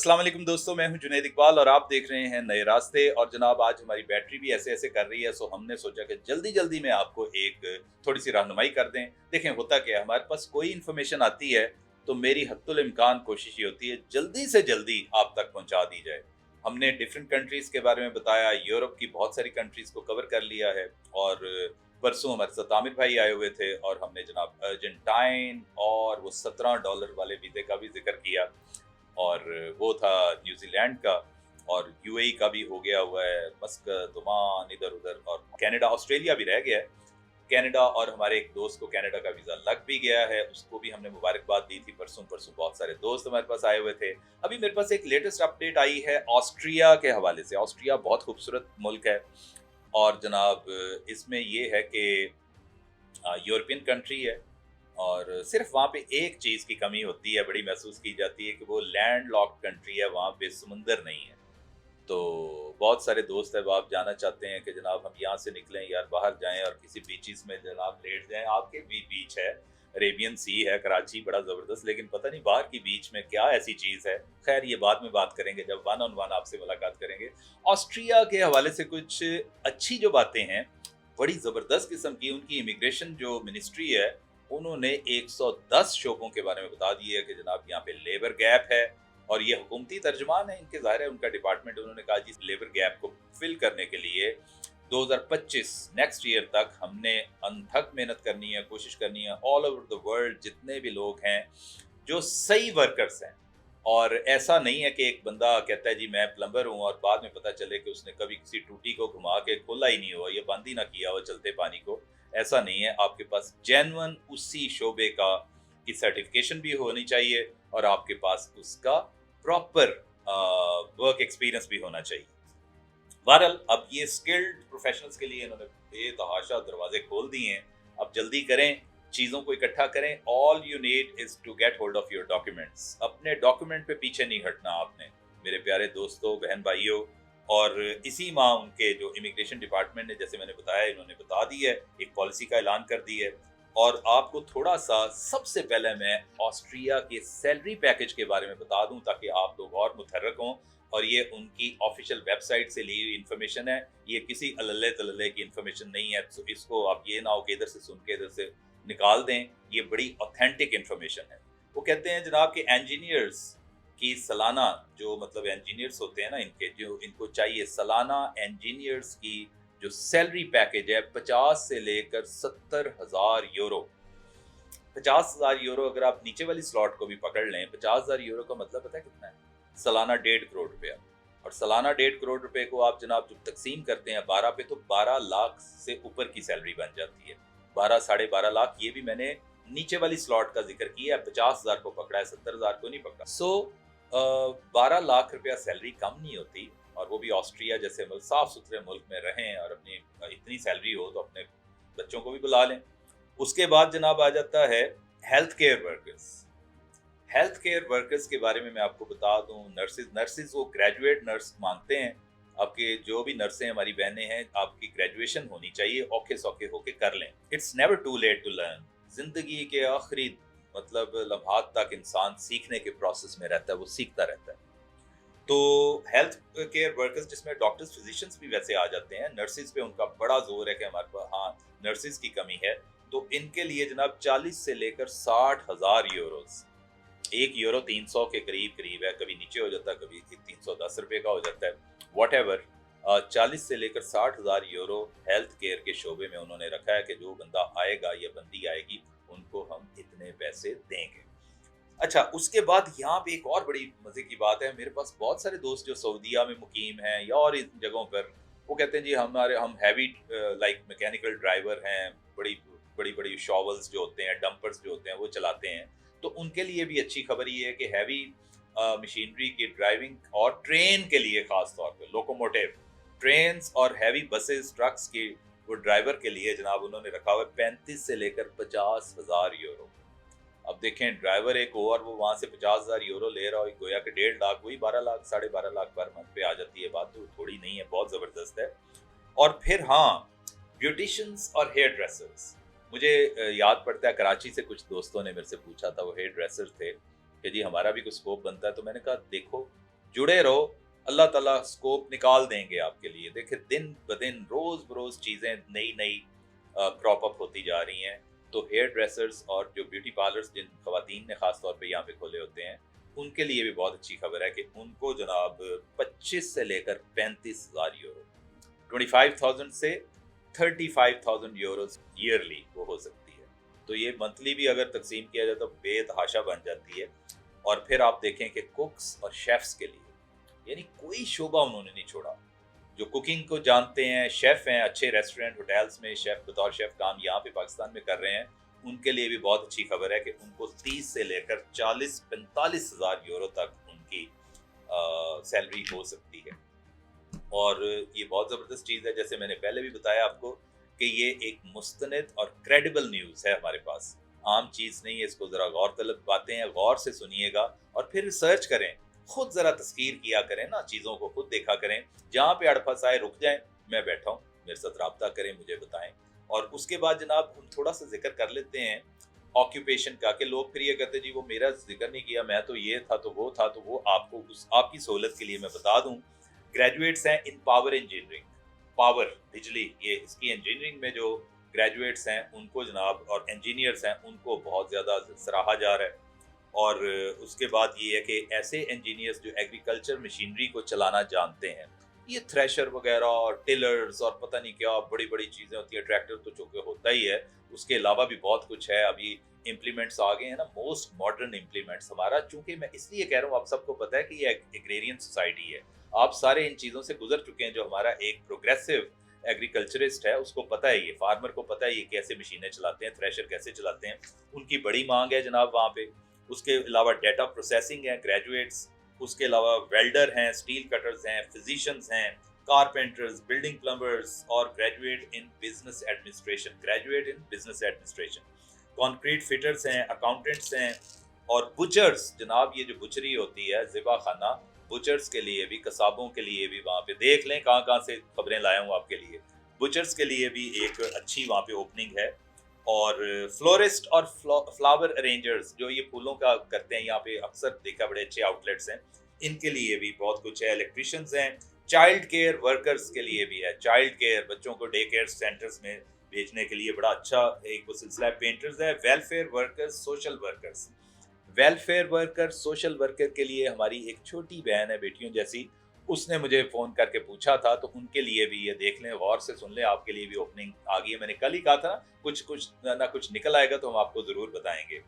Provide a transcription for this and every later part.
अस्सलाम वालेकुम दोस्तों, मैं हूं जुनैद इकबाल और आप देख रहे हैं नए रास्ते। और जनाब आज हमारी बैटरी भी ऐसे ऐसे कर रही है, सो हमने सोचा कि जल्दी जल्दी में आपको एक थोड़ी सी रहनुमाई कर दें। देखें होता क्या है, हमारे पास कोई इन्फॉर्मेशन आती है तो मेरी हद्दुल इम्कान कोशिश ये होती है जल्दी से जल्दी आप तक पहुंचा दी जाए। हमने डिफरेंट कंट्रीज के बारे में बताया, यूरोप की बहुत सारी कंट्रीज को कवर कर लिया है। और परसों हमारे साथ आमिर भाई आए हुए थे और हमने जनाब अर्जेंटाइन और वो $17 वाले वीज़े का भी जिक्र किया। और वो था न्यूजीलैंड का, और यूएई का भी हो गया हुआ है, मस्कत, ओमान, इधर उधर, और कनाडा, ऑस्ट्रेलिया भी रह गया है। कनाडा, और हमारे एक दोस्त को कनाडा का वीज़ा लग भी गया है, उसको भी हमने मुबारकबाद दी थी। परसों परसों बहुत सारे दोस्त हमारे पास आए हुए थे। अभी मेरे पास एक लेटेस्ट अपडेट आई है ऑस्ट्रिया के हवाले से। ऑस्ट्रिया बहुत खूबसूरत मुल्क है और जनाब इसमें ये है कि यूरोपियन कंट्री है, और सिर्फ वहाँ पे एक चीज़ की कमी होती है, बड़ी महसूस की जाती है कि वो लैंड लॉक्ड कंट्री है, वहाँ पे समुंदर नहीं है। तो बहुत सारे दोस्त है वो आप जाना चाहते हैं कि जनाब हम यहाँ से निकलें यार, बाहर जाएं और किसी बीचेस में जनाब लेट जाएं। आपके भी बीच है, अरेबियन सी है, कराची बड़ा ज़बरदस्त, लेकिन पता नहीं बाहर की बीच में क्या ऐसी चीज़ है। खैर ये बाद में बात करेंगे जब वन ऑन वन आपसे मुलाकात करेंगे। ऑस्ट्रिया के हवाले से कुछ अच्छी जो बातें हैं, बड़ी ज़बरदस्त किस्म की उनकी इमिग्रेशन जो मिनिस्ट्री है, उन्होंने 110 शोबों के बारे में बता दिया है कि जनाब यहाँ पे लेबर गैप है। और ये हुकूमती तर्जमान है इनके, ज़ाहिर है उनका डिपार्टमेंट। उन्होंने कहा जी लेबर गैप को फिल करने के लिए 2025 नेक्स्ट ईयर तक हमने अनथक मेहनत करनी है, कोशिश करनी है। ऑल ओवर द वर्ल्ड जितने भी लोग हैं जो सही वर्कर्स हैं, और ऐसा नहीं है कि एक बंदा कहता है जी मैं प्लम्बर हूँ और बाद में पता चले कि उसने कभी किसी टूटी को घुमा के खोला ही नहीं हुआ, ये बंद ही ना किया हो चलते पानी को। ऐसा नहीं है, आपके पास जेन्युइन उसी शोबे का की सर्टिफिकेशन भी होनी चाहिए, और आपके पास उसका प्रॉपर वर्क एक्सपीरियंस भी होना चाहिए। बहरहाल अब ये स्किल्ड प्रोफेशनल्स के लिए इन्होंने बेतहाशा दरवाजे खोल दिए हैं। अब जल्दी करें, चीज़ों को इकट्ठा करें। All you need is to get hold of your documents. अपने डॉक्यूमेंट पे पीछे नहीं हटना आपने, मेरे प्यारे दोस्तों, बहन भाइयों। और इसी माह उनके जो इमिग्रेशन डिपार्टमेंट ने, जैसे मैंने बताया, इन्होंने बता दी है, एक पॉलिसी का ऐलान कर दी है। और आपको थोड़ा सा सबसे पहले मैं ऑस्ट्रिया के सैलरी पैकेज के बारे में बता दूं ताकि आप लोग और मुतहर्रक हों। और ये उनकी ऑफिशियल वेबसाइट से ली हुई इन्फॉर्मेशन है, ये किसी अल्ले तल्ले की इन्फॉर्मेशन नहीं है। तो इसको आप ये ना हो कि इधर से सुन के इधर से निकाल दें, ये बड़ी ऑथेंटिक इन्फॉर्मेशन है। वो कहते हैं जनाब कि इंजीनियर्स की सालाना, जो मतलब इंजीनियर्स होते हैं ना इनके, जो इनको चाहिए सालाना इंजीनियर्स की जो सैलरी पैकेज है 50 से लेकर 70,000 यूरो। 50,000 यूरो, अगर आप नीचे वाली स्लॉट को भी पकड़ लें, 50,000 यूरो का मतलब पता है कितना है? सालाना 1.5 करोड़ रुपया। और सालाना 1.5 करोड़ रुपए को आप जनाब जब तकसीम करते हैं 12 पे, तो 12 लाख से ऊपर की सैलरी बन जाती है। 12 साढ़े 12 लाख, ये भी मैंने नीचे वाली स्लॉट का जिक्र किया है, 50,000 को पकड़ा है, 70,000 को नहीं पकड़ा। 12 लाख रुपया सैलरी कम नहीं होती। और वो भी ऑस्ट्रिया जैसे मुल्क, साफ सुथरे मुल्क में रहें, और अपनी इतनी सैलरी हो तो अपने बच्चों को भी बुला लें। उसके बाद जनाब आ जाता है health care workers. Health care workers के बारे में मैं आपको बता दूं, नर्सेज वो ग्रेजुएट नर्स मांगते हैं। आपके जो भी नर्सें हमारी बहनें हैं, आपकी ग्रेजुएशन होनी चाहिए, औखे सौखे होके कर लें। It's never too late to learn. जिंदगी के आखिरी मतलब लम्हात तक इंसान सीखने के प्रोसेस में रहता है, वो सीखता रहता है। तो हेल्थ केयर वर्कर्स, जिसमें डॉक्टर्स फिजिशियंस भी वैसे आ जाते हैं, नर्सिस पे उनका बड़ा जोर है कि हमारे पास हाँ नर्सिस की कमी है। तो इनके लिए जनाब 40 से लेकर 60,000 यूरोस, 1 यूरो 300 के करीब करीब है, कभी नीचे हो जाता है, कभी 310 रुपये का हो जाता है, वॉट एवर। 40 से लेकर 60,000 यूरो हेल्थ केयर के शोबे में उन्होंने रखा है कि जो बंदा आएगा या बंदी आएगी उनको हम इतने पैसे देंगे। अच्छा, उसके बाद यहाँ पे एक और बड़ी मजे की बात है, मेरे पास बहुत सारे दोस्त जो सऊदीया में मुकीम हैं या और इन जगहों पर, वो कहते हैं जी हम हैवी लाइक मैकेनिकल ड्राइवर हैं, बड़ी बड़ी बड़ी शॉवल्स जो होते हैं, डंपर्स जो होते हैं, वो चलाते हैं। तो उनके लिए भी अच्छी खबर ये है कि हैवी मशीनरी की ड्राइविंग, और ट्रेन के लिए खास तौर पे लोकोमोटिव ट्रेन और हैवी बसेस ट्रक्स की वो ड्राइवर के लिए जनाब उन्होंने रखा हुआ है 35 से लेकर 50,000 यूरो। अब देखें, ड्राइवर एक हो और वो वहां से 50,000 यूरो ले रहा हो, गोया के 1.5 लाख, वही 12 लाख साढ़े 12 लाख पर मंथ पे आ जाती है। बात तो थोड़ी नहीं है, बहुत जबरदस्त है। और फिर हाँ, ब्यूटिशियंस और हेयर ड्रेसर्स, मुझे याद पड़ता है कराची से कुछ दोस्तों ने मेरे से पूछा था, वो हेयर ड्रेसर थे कि जी हमारा भी कुछ स्कोप बनता है। तो मैंने कहा देखो, जुड़े रहो, अल्लाह ताला स्कोप निकाल देंगे आपके लिए। देखिए दिन ब दिन, रोज़ बरोज़ चीज़ें नई-नई क्रॉप अप होती जा रही हैं। तो हेयर ड्रेसर्स और जो ब्यूटी पार्लर्स जिन ख़वातीन ने ख़ास तौर पे यहाँ पे खोले होते हैं, उनके लिए भी बहुत अच्छी खबर है कि उनको जनाब 25 से लेकर 35,000 यूरो, 25,000 से 35,000 यूरोज़ ईयरली वो हो सकती है। तो ये मंथली भी अगर तक़सीम किया जाए तो बेतहाशा बन जाती है। और फिर आप देखें कि कुक्स और शेफ्स के लिए यानी कोई शोबा उन्होंने नहीं छोड़ा। जो कुकिंग को जानते हैं, शेफ हैं, अच्छे रेस्टोरेंट होटल्स में शेफ बतौर शेफ काम यहाँ पे पाकिस्तान में कर रहे हैं, उनके लिए भी बहुत अच्छी खबर है कि उनको 30 से लेकर 40-45 हज़ार यूरो तक उनकी सैलरी हो सकती है। और ये बहुत ज़बरदस्त चीज़ है, जैसे मैंने पहले भी बताया आपको कि ये एक मुस्तनद और क्रेडिबल न्यूज़ है हमारे पास, आम चीज़ नहीं है। इसको ज़रा गौर तलब बातें हैं, गौर से सुनिएगा और फिर रिसर्च करें, खुद ज़रा तस्कीर किया करें ना, चीज़ों को खुद देखा करें। जहाँ पे अड़फस आए रुक जाएं, मैं बैठा हूँ, मेरे साथ रब्ता करें, मुझे बताएं। और उसके बाद जनाब हम थोड़ा सा जिक्र कर लेते हैं ऑक्यूपेशन का, कि लोग फिर ये कहते हैं जी वो मेरा जिक्र नहीं किया, मैं तो ये था तो वो था, तो वो आपको उस आपकी सहूलत के लिए मैं बता दूं। ग्रेजुएट्स हैं इन पावर इंजीनियरिंग, पावर बिजली, ये इसकी इंजीनियरिंग में जो ग्रेजुएट्स हैं उनको जनाब, और इंजीनियर्स हैं उनको बहुत ज़्यादा सराहा जा रहा है। और उसके बाद ये है कि ऐसे इंजीनियर्स जो एग्रीकल्चर मशीनरी को चलाना जानते हैं, ये थ्रेशर वगैरह और टिलर्स और पता नहीं क्या बड़ी बड़ी चीज़ें होती है, ट्रैक्टर तो चूँकि होता ही है, उसके अलावा भी बहुत कुछ है। अभी इम्प्लीमेंट्स आ गए हैं ना, मोस्ट मॉडर्न इम्प्लीमेंट्स हमारा, चूँकि मैं इसलिए कह रहा हूँ, आप सबको पता है कि ये एग्रेरियन सोसाइटी है, आप सारे इन चीज़ों से गुजर चुके हैं। जो हमारा एक प्रोग्रेसिव एग्रीकल्चरिस्ट है उसको पता है, ये फार्मर को पता है ये कैसे मशीनें चलाते हैं, थ्रेशर कैसे चलाते हैं, उनकी बड़ी मांग है जनाब वहाँ पे। उसके अलावा डाटा प्रोसेसिंग है ग्रेजुएट्स, उसके अलावा वेल्डर हैं, स्टील कटर्स हैं, फिजिशियंस हैं, कारपेंटर्स, बिल्डिंग प्लम्बर्स और graduate in business administration, concrete fitters हैं, अकाउंटेंट्स हैं और बुचर्स। जनाब ये जो बुचरी होती है, ज़िबा खाना, बुचर्स के लिए भी, कसाबों के लिए भी, वहाँ पे देख लें कहाँ कहाँ से खबरें लाया हूँ आपके लिए। बुचर्स के लिए भी एक अच्छी वहाँ पे ओपनिंग है। और फ्लोरिस्ट और फ्लावर अरेंजर्स जो ये फूलों का करते हैं, यहाँ पे अक्सर देखा बड़े अच्छे आउटलेट्स हैं, इनके लिए भी बहुत कुछ है। इलेक्ट्रिशियंस हैं, चाइल्ड केयर वर्कर्स के लिए भी है, चाइल्ड केयर, बच्चों को डे केयर सेंटर्स में भेजने के लिए बड़ा अच्छा एक वो सिलसिला है। पेंटर्स है, welfare workers, social workers, welfare worker, social worker के लिए हमारी एक छोटी बहन है, बेटियों जैसी, उसने मुझे फ़ोन करके पूछा था, तो उनके लिए भी ये देख लें, गौर से सुन लें, आपके लिए भी ओपनिंग आ गई है। मैंने कल ही कहा था, कुछ कुछ ना कुछ निकल आएगा तो हम आपको ज़रूर बताएंगे।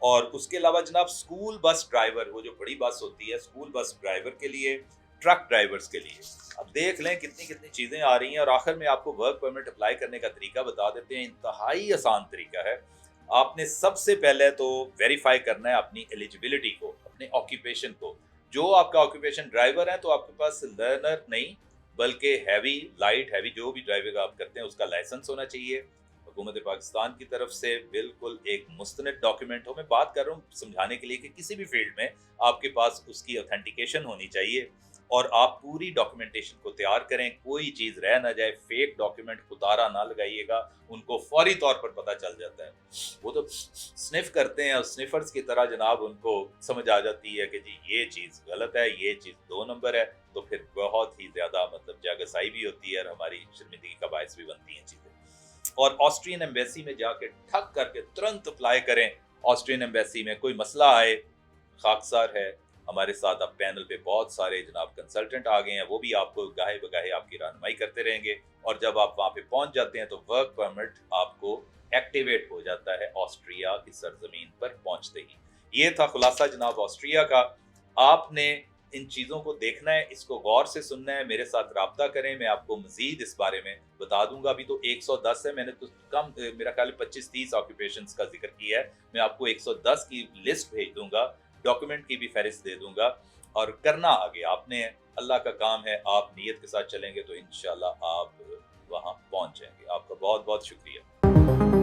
और उसके अलावा जनाब स्कूल बस ड्राइवर, वो जो बड़ी बस होती है, स्कूल बस ड्राइवर के लिए, ट्रक ड्राइवर्स के लिए, अब देख लें कितनी कितनी चीज़ें आ रही हैं। और आखिर में आपको वर्क परमिट अप्लाई करने का तरीका बता देते हैं, इंतहाई आसान तरीका है। आपने सबसे पहले तो वेरीफाई करना है अपनी एलिजिबिलिटी को, अपने ऑक्यूपेशन को। जो आपका ऑक्यूपेशन ड्राइवर है तो आपके पास लर्नर नहीं बल्कि हैवी, लाइट हैवी जो भी ड्राइविंग आप करते हैं उसका लाइसेंस होना चाहिए हुकूमत पाकिस्तान की तरफ से, बिल्कुल एक मुस्तनद डॉक्यूमेंट हो। मैं बात कर रहा हूँ समझाने के लिए कि किसी भी फील्ड में आपके पास उसकी ऑथेंटिकेशन होनी चाहिए और आप पूरी डॉक्यूमेंटेशन को तैयार करें, कोई चीज़ रह ना जाए। फेक डॉक्यूमेंट खुतारा ना लगाइएगा, उनको फौरी तौर पर पता चल जाता है, वो तो स्निफ करते हैं और स्निफर्स की तरह जनाब उनको समझ आ जाती है कि जी ये चीज़ गलत है, ये चीज़ 2 नंबर है, तो फिर बहुत ही ज़्यादा मतलब जागसाई भी होती है और हमारी शर्मिंदगी का बायस भी बनती हैं चीज़ें। और ऑस्ट्रियन एम्बेसी में जाके ठक करके तुरंत अप्लाई करें। ऑस्ट्रियन एम्बेसी में कोई मसला आए, खाकसार है, हमारे साथ अब पैनल पे बहुत सारे जनाब कंसल्टेंट आ गए हैं, वो भी आपको गाहे बगाहे आपकी रहनुमाई करते रहेंगे। और जब आप वहाँ पे पहुँच जाते हैं तो वर्क परमिट आपको एक्टिवेट हो जाता है ऑस्ट्रिया की सरजमीन पर पहुँचते ही। ये था खुलासा जनाब ऑस्ट्रिया का। आपने इन चीज़ों को देखना है, इसको गौर से सुनना है, मेरे साथ राब्ता करें, मैं आपको मजीद इस बारे में बता दूंगा। अभी तो 110 है, मैंने तो कम मेरा ख्याल 25-30 ऑक्यूपेशंस का जिक्र किया है, मैं आपको 110 की लिस्ट भेज दूंगा, डॉक्यूमेंट की भी फहरिस्त दे दूंगा। और करना आगे आपने, अल्लाह का काम है, आप नीयत के साथ चलेंगे तो इंशाल्लाह आप वहाँ पहुँच जाएंगे। आपका बहुत बहुत शुक्रिया।